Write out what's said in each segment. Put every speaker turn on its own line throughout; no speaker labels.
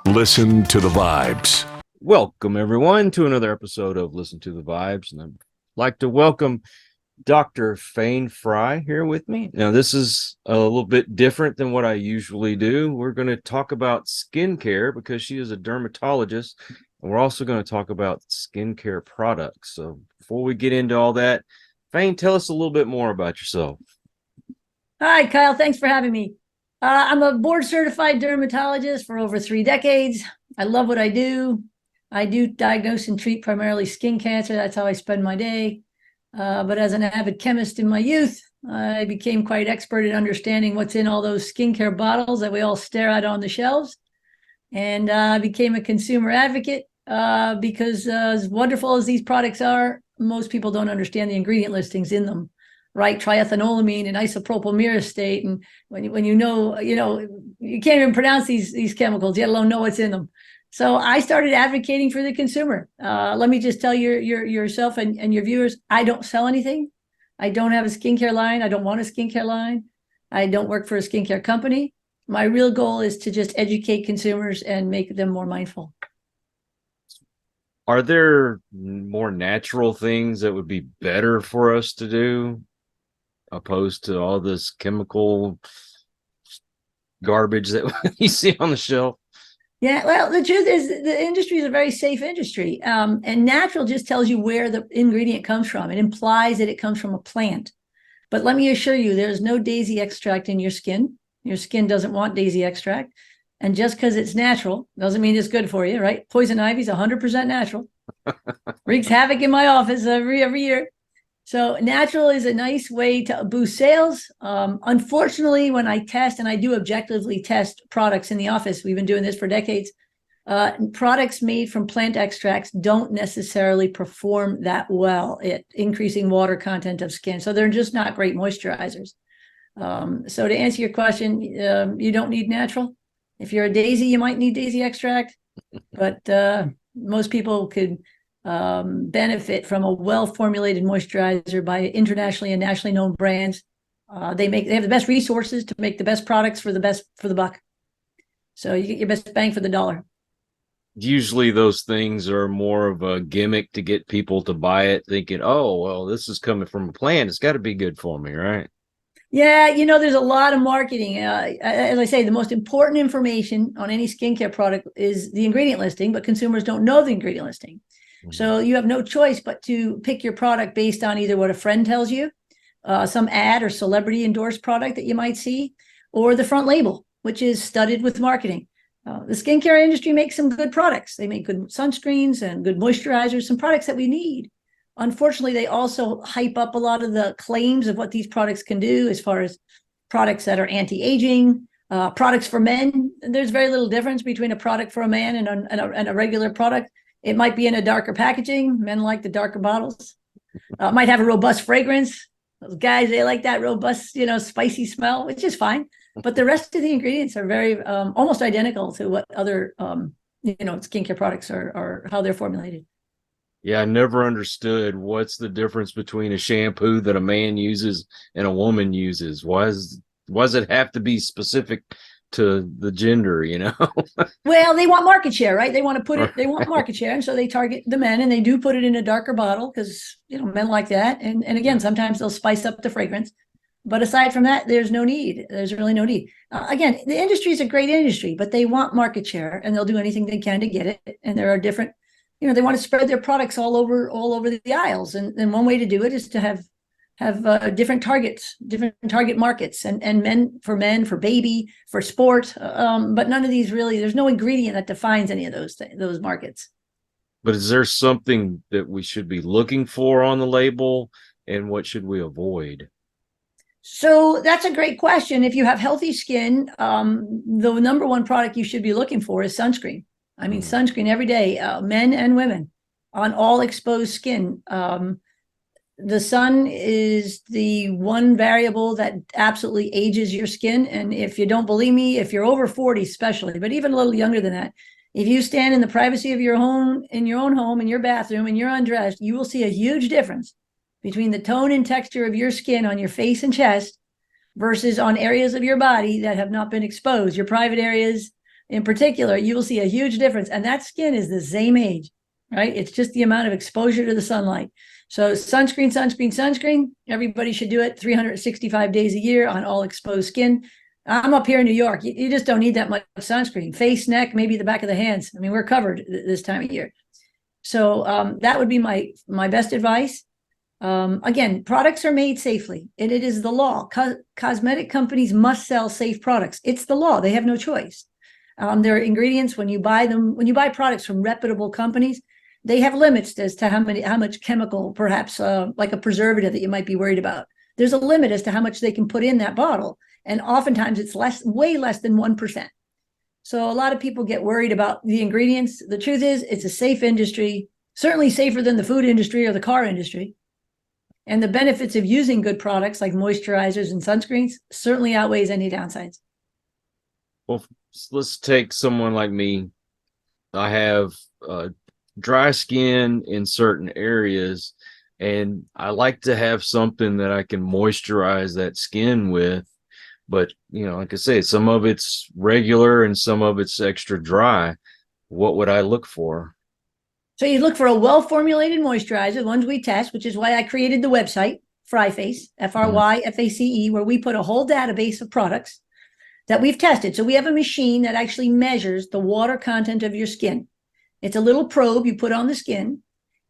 Listen to the Vibes.
Welcome, everyone, to another episode of Listen to the Vibes. And I'd like to welcome Dr. Fayne Frey here with me. Now, this is a little bit different than what I usually do. We're going to talk about skincare because she is a dermatologist, and we're also going to talk about skincare products. So before we get into all that, Fayne, tell us a little bit more about yourself.
Hi, Kyle. Thanks for having me. I'm a board-certified dermatologist for over 3 decades. I love what I do. I do diagnose and treat primarily skin cancer. That's how I spend my day. But as an avid chemist in my youth, I became quite expert at understanding what's in all those skincare bottles that we all stare at on the shelves. And I became a consumer advocate because as wonderful as these products are, most people don't understand the ingredient listings in them. Right, triethanolamine and isopropyl myristate, and when you know, you can't even pronounce these chemicals, let alone know what's in them. So I started advocating for the consumer. Let me just tell yourself and your viewers, I don't sell anything. I don't have a skincare line. I don't want a skincare line. I don't work for a skincare company. My real goal is to just educate consumers and make them more mindful.
Are there more natural things that would be better for us to do, opposed to all this chemical garbage that you see on the shelf?
Yeah, well, the truth is the industry is a very safe industry. And natural just tells you where the ingredient comes from. It implies that it comes from a plant. But let me assure you, there's no daisy extract in your skin. Your skin doesn't want daisy extract. And just because it's natural doesn't mean it's good for you, right? Poison ivy is 100% natural. Wreaks havoc in my office every year. So natural is a nice way to boost sales. Unfortunately, when I test, and I do objectively test products in the office, we've been doing this for decades, products made from plant extracts don't necessarily perform that well at increasing water content of skin. So they're just not great moisturizers. So to answer your question, you don't need natural. If you're a daisy, you might need daisy extract, but most people could benefit from a well-formulated moisturizer by internationally and nationally known brands. They have the best resources to make the best products for the buck. So you get your best bang for the dollar.
Usually those things are more of a gimmick to get people to buy it, thinking, oh, well, this is coming from a plant. It's got to be good for me, right?
Yeah, there's a lot of marketing. As I say, the most important information on any skincare product is the ingredient listing, but consumers don't know the ingredient listing. So you have no choice but to pick your product based on either what a friend tells you, some ad or celebrity endorsed product that you might see, or the front label, which is studded with marketing. The skincare industry makes some good products. They make good sunscreens and good moisturizers, some products that we need. Unfortunately, they also hype up a lot of the claims of what these products can do as far as products that are anti-aging, products for men. There's very little difference between a product for a man and a regular product. It might be in a darker packaging. Men like the darker bottles. Might have a robust fragrance. Those guys, they like that robust, spicy smell, which is fine. But the rest of the ingredients are very almost identical to what other, skincare products are how they're formulated.
Yeah, I never understood what's the difference between a shampoo that a man uses and a woman uses. Why does it have to be specific to the gender,
Well, they want market share, right? They want market share. And so they target the men, and they do put it in a darker bottle because, men like that. And again, sometimes they'll spice up the fragrance. But aside from that, there's no need. There's really no need. Again, the industry is a great industry, but they want market share, and they'll do anything they can to get it. And there are different, they want to spread their products all over the aisles. And one way to do it is to have different targets, different target markets, and men, for baby, for sport. But none of these really, there's no ingredient that defines any of those markets.
But is there something that we should be looking for on the label, and what should we avoid?
So that's a great question. If you have healthy skin, the number one product you should be looking for is sunscreen. I mean, sunscreen every day, men and women, on all exposed skin. The sun is the one variable that absolutely ages your skin. And if you don't believe me, if you're over 40 especially, but even a little younger than that, if you stand in the privacy of your home, in your own home, in your bathroom, and you're undressed, you will see a huge difference between the tone and texture of your skin on your face and chest versus on areas of your body that have not been exposed, your private areas, in particular, you will see a huge difference. And that skin is the same age, right? It's just the amount of exposure to the sunlight. So sunscreen, sunscreen, sunscreen. Everybody should do it 365 days a year on all exposed skin. I'm up here in New York. You just don't need that much sunscreen. Face, neck, maybe the back of the hands. I mean, we're covered this time of year. So that would be my best advice. Again, products are made safely, and it is the law. Cosmetic companies must sell safe products. It's the law. They have no choice. There are ingredients when you buy products from reputable companies, they have limits as to how much chemical, perhaps like a preservative that you might be worried about. There's a limit as to how much they can put in that bottle. And oftentimes it's way less than 1%. So a lot of people get worried about the ingredients. The truth is it's a safe industry, certainly safer than the food industry or the car industry. And the benefits of using good products like moisturizers and sunscreens certainly outweighs any downsides.
Well, let's take someone like me. I have dry skin in certain areas, and I like to have something that I can moisturize that skin with. But, like I say, some of it's regular and some of it's extra dry. What would I look for?
So you look for a well-formulated moisturizer, the ones we test, which is why I created the website, Fryface, Fryface, where we put a whole database of products that we've tested. So we have a machine that actually measures the water content of your skin. It's a little probe you put on the skin,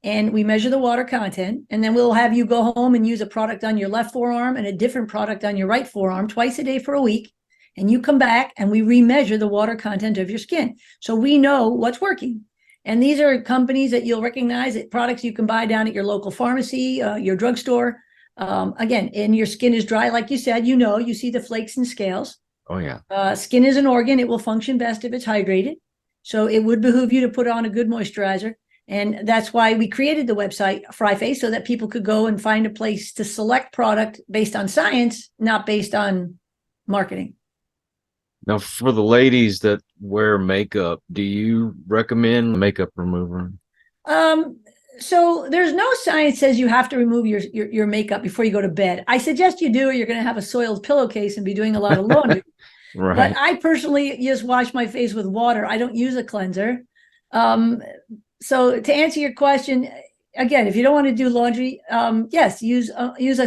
and we measure the water content, and then we'll have you go home and use a product on your left forearm and a different product on your right forearm twice a day for a week. And you come back and we remeasure the water content of your skin. So we know what's working. And these are companies that you'll recognize, products you can buy down at your local pharmacy, your drugstore. Again, and your skin is dry, like you said, you see the flakes and scales.
Oh, yeah.
Skin is an organ. It will function best if it's hydrated. So it would behoove you to put on a good moisturizer. And that's why we created the website Fryface, so that people could go and find a place to select product based on science, not based on marketing.
Now, for the ladies that wear makeup, do you recommend makeup remover?
So there's no science says you have to remove your makeup before you go to bed. I suggest you do, or you're going to have a soiled pillowcase and be doing a lot of laundry.
Right.
But I personally just wash my face with water. I don't use a cleanser. So to answer your question, again, if you don't want to do laundry, yes, use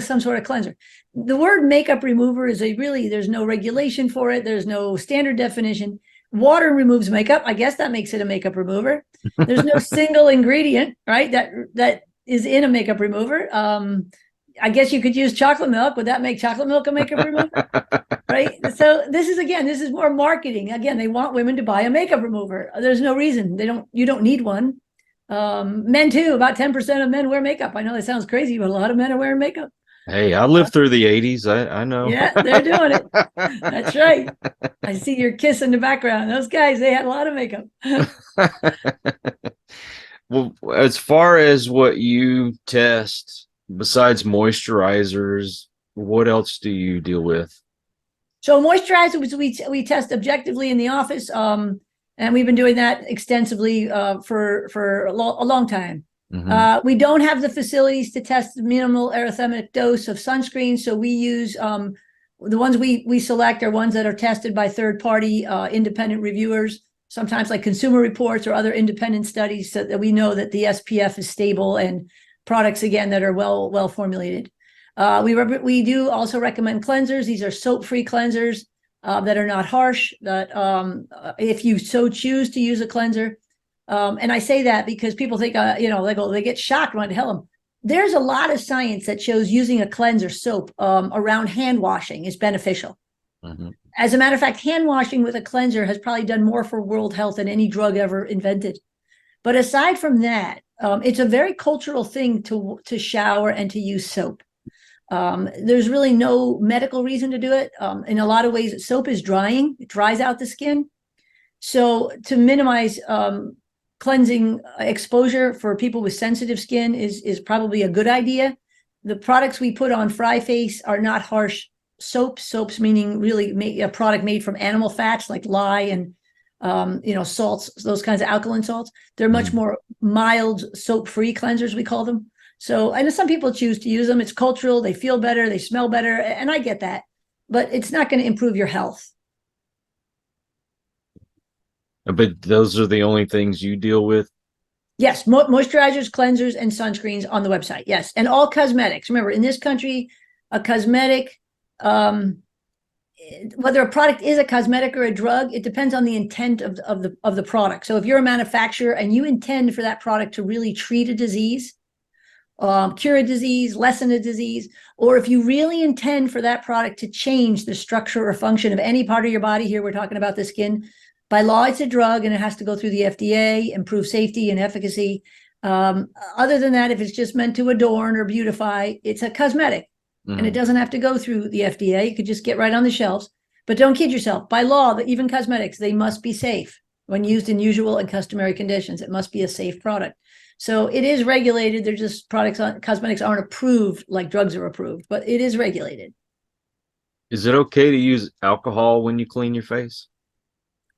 some sort of cleanser. The word makeup remover is there's no regulation for it. There's no standard definition. Water removes makeup. I guess that makes it a makeup remover. There's no single ingredient, right, that is in a makeup remover. I guess you could use chocolate milk. Would that make chocolate milk a makeup remover? Right. So this is more marketing. Again, they want women to buy a makeup remover. There's no reason you don't need one. Men too, about 10% of men wear makeup. I know that sounds crazy, but a lot of men are wearing makeup.
Hey, I lived through the 80s. I know.
Yeah, they're doing it. That's right. I see your kiss in the background. Those guys, they had a lot of makeup.
Well, as far as what you test, besides moisturizers, what else do you deal with?
So moisturizers, we test objectively in the office, and we've been doing that extensively for a long time.
Mm-hmm.
We don't have the facilities to test the minimal erythemic dose of sunscreen, so we use the ones we select are ones that are tested by third-party independent reviewers, sometimes like Consumer Reports or other independent studies, so that we know that the SPF is stable, and products, again, that are well formulated. We do also recommend cleansers. These are soap-free cleansers that are not harsh, that if you so choose to use a cleanser. And I say that because people think, they get shocked when I tell them. There's a lot of science that shows using a cleanser soap around hand washing is beneficial. Mm-hmm. As a matter of fact, hand washing with a cleanser has probably done more for world health than any drug ever invented. But aside from that, it's a very cultural thing to shower and to use soap. There's really no medical reason to do it. In a lot of ways, soap is drying. It dries out the skin. So to minimize cleansing exposure for people with sensitive skin is probably a good idea. The products we put on Fryface are not harsh soaps meaning really a product made from animal fats like lye and salts, those kinds of alkaline salts. They're much more mild soap-free cleansers, we call them. So I know some people choose to use them. It's cultural. They feel better. They smell better. And I get that. But it's not going to improve your health.
But those are the only things you deal with?
Yes, moisturizers, cleansers, and sunscreens on the website. Yes, and all cosmetics. Remember, in this country, a cosmetic, whether a product is a cosmetic or a drug, it depends on the intent of the product. So if you're a manufacturer and you intend for that product to really treat a disease, cure a disease, lessen a disease, or if you really intend for that product to change the structure or function of any part of your body, here we're talking about the skin, by law, it's a drug and it has to go through the FDA and prove safety and efficacy. Other than that, if it's just meant to adorn or beautify, it's a cosmetic. And it doesn't have to go through the FDA. You could just get right on the shelves. But don't kid yourself. By law, even cosmetics, they must be safe when used in usual and customary conditions. It must be a safe product. So it is regulated. They're just cosmetics aren't approved like drugs are approved, but it is regulated.
Is it okay to use alcohol when you clean your face?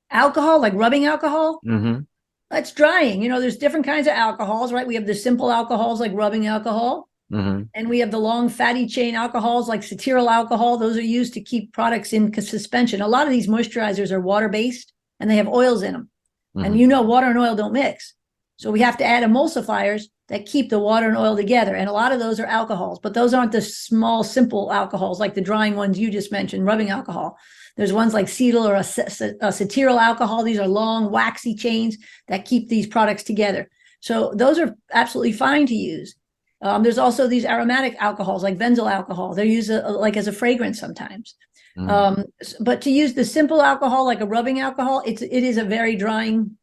Alcohol, like rubbing alcohol?
Mm-hmm.
That's drying. There's different kinds of alcohols, right? We have the simple alcohols like rubbing alcohol.
Mm-hmm.
And we have the long fatty chain alcohols like cetyl alcohol. Those are used to keep products in suspension. A lot of these moisturizers are water-based and they have oils in them.
Mm-hmm.
And water and oil don't mix. So we have to add emulsifiers that keep the water and oil together. And a lot of those are alcohols, but those aren't the small, simple alcohols like the drying ones you just mentioned, rubbing alcohol. There's ones like cetyl or a cetyl alcohol. These are long, waxy chains that keep these products together. So those are absolutely fine to use. There's also these aromatic alcohols like benzyl alcohol. They're used like as a fragrance sometimes. But to use the simple alcohol like a rubbing alcohol, it is a very drying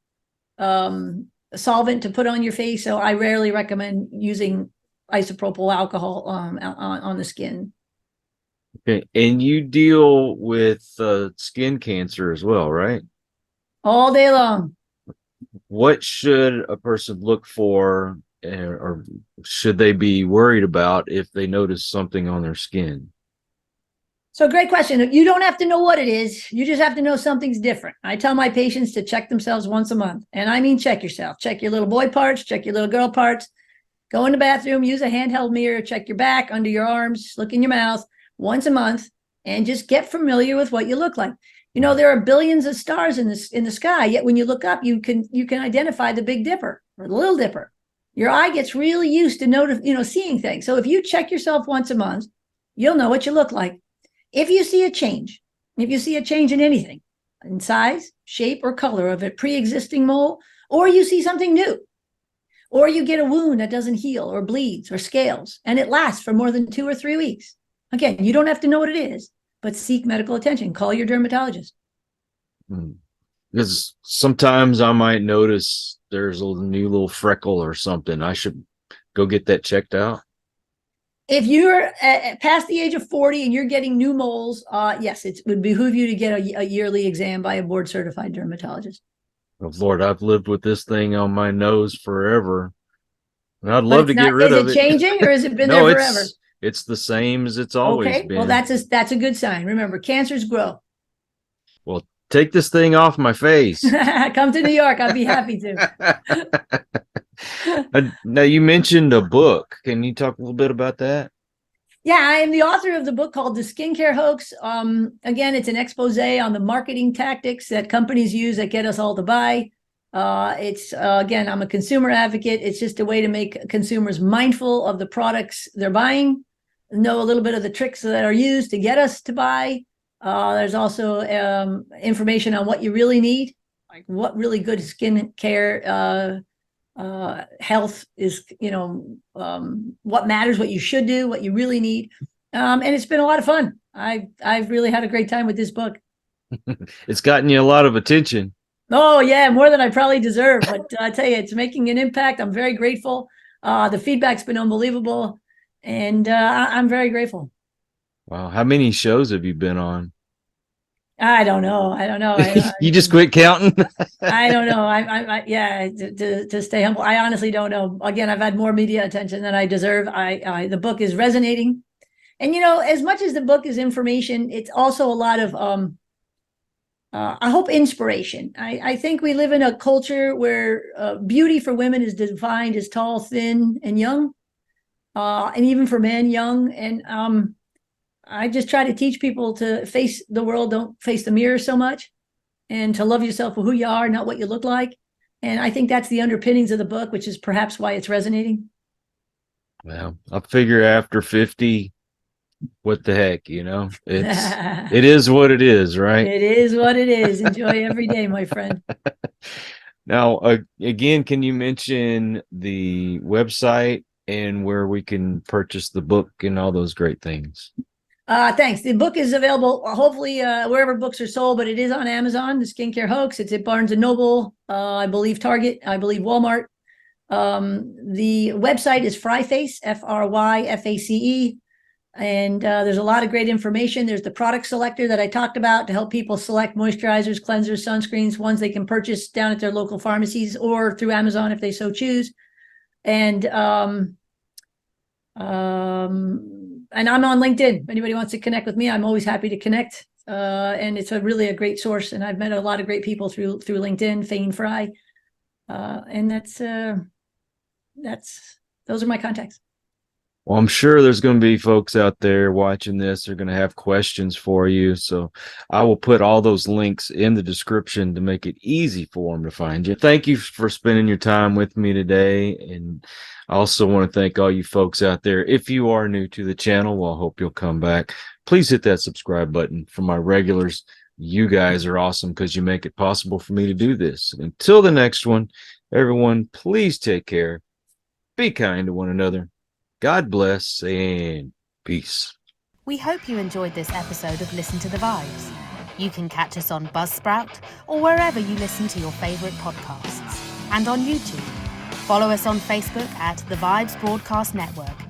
solvent to put on your face. So I rarely recommend using isopropyl alcohol on the skin.
Okay. And you deal with skin cancer as well, right?
All day long.
What should a person look for, or should they be worried about if they notice something on their skin?
So great question. You don't have to know what it is. You just have to know something's different. I tell my patients to check themselves once a month. And I mean, check yourself. Check your little boy parts, check your little girl parts. Go in the bathroom, use a handheld mirror, check your back, under your arms, look in your mouth once a month, and just get familiar with what you look like. There are billions of stars in the sky, yet when you look up, you can identify the Big Dipper or the Little Dipper. Your eye gets really used to seeing things. So if you check yourself once a month, you'll know what you look like. If you see a change in anything, in size, shape, or color of a pre-existing mole, or you see something new, or you get a wound that doesn't heal or bleeds or scales, and it lasts for more than 2 or 3 weeks. Again, you don't have to know what it is, but seek medical attention. Call your dermatologist.
Because sometimes I might notice there's a new little freckle or something. I should go get that checked out.
If you're past the age of 40 and you're getting new moles, yes, it would behoove you to get a yearly exam by a board certified dermatologist.
Oh, Lord, I've lived with this thing on my nose forever. And I'd
But
love
it's
to
not,
get rid of
is
it.
it changing or has it been
No,
there forever?
it's the same as it's always
Okay,
been.
well, that's a good sign. Remember, cancers grow.
Well, take this thing off my face.
Come to New York. I'd be happy to.
Now, you mentioned a book. Can you talk a little bit about that?
Yeah, I am the author of the book called The Skincare Hoax. Again, it's an expose on the marketing tactics that companies use that get us all to buy. Again, I'm a consumer advocate. It's just a way to make consumers mindful of the products they're buying, know a little bit of the tricks that are used to get us to buy. There's also information on what you really need, like what really good skincare health is, what matters, what you should do, what you really need. And it's been a lot of fun. I've really had a great time with this book.
It's gotten you a lot of attention.
Oh yeah, more than I probably deserve. But I tell you, it's making an impact. I'm very grateful. The feedback's been unbelievable, and I'm very grateful.
Wow. How many shows have you been on?
I don't know.
You just quit counting?
I don't know. Yeah, to stay humble. I honestly don't know. Again, I've had more media attention than I deserve. The book is resonating. And, as much as the book is information, it's also a lot of, I hope, inspiration. I think we live in a culture where beauty for women is defined as tall, thin, and young. And even for men, young. And I just try to teach people to face the world, don't face the mirror so much. and to love yourself for who you are, not what you look like. And I think that's the underpinnings of the book, which is perhaps why it's resonating.
Well, I figure after 50, what the heck, it is what it is, right?
It is what it is. Enjoy every day, my friend.
Now, again, can you mention the website and where we can purchase the book and all those great things?
Thanks. The book is available, hopefully, wherever books are sold, but it is on Amazon, The Skincare Hoax. It's at Barnes & Noble, I believe Target, I believe Walmart. The website is Fryface, Fryface. And there's a lot of great information. There's the product selector that I talked about to help people select moisturizers, cleansers, sunscreens, ones they can purchase down at their local pharmacies or through Amazon if they so choose. And I'm on LinkedIn. If anybody wants to connect with me, I'm always happy to connect. And it's really a great source. And I've met a lot of great people through LinkedIn, Fayne Frey. And those are my contacts.
Well, I'm sure there's going to be folks out there watching this. They're going to have questions for you. So I will put all those links in the description to make it easy for them to find you. Thank you for spending your time with me today. And I also want to thank all you folks out there. If you are new to the channel, well, I hope you'll come back. Please hit that subscribe button. For my regulars, you guys are awesome because you make it possible for me to do this. Until the next one, everyone, please take care. Be kind to one another. God bless and peace.
We hope you enjoyed this episode of Listen to the Vibes. You can catch us on Buzzsprout or wherever you listen to your favourite podcasts. And on YouTube. Follow us on Facebook at The Vibes Broadcast Network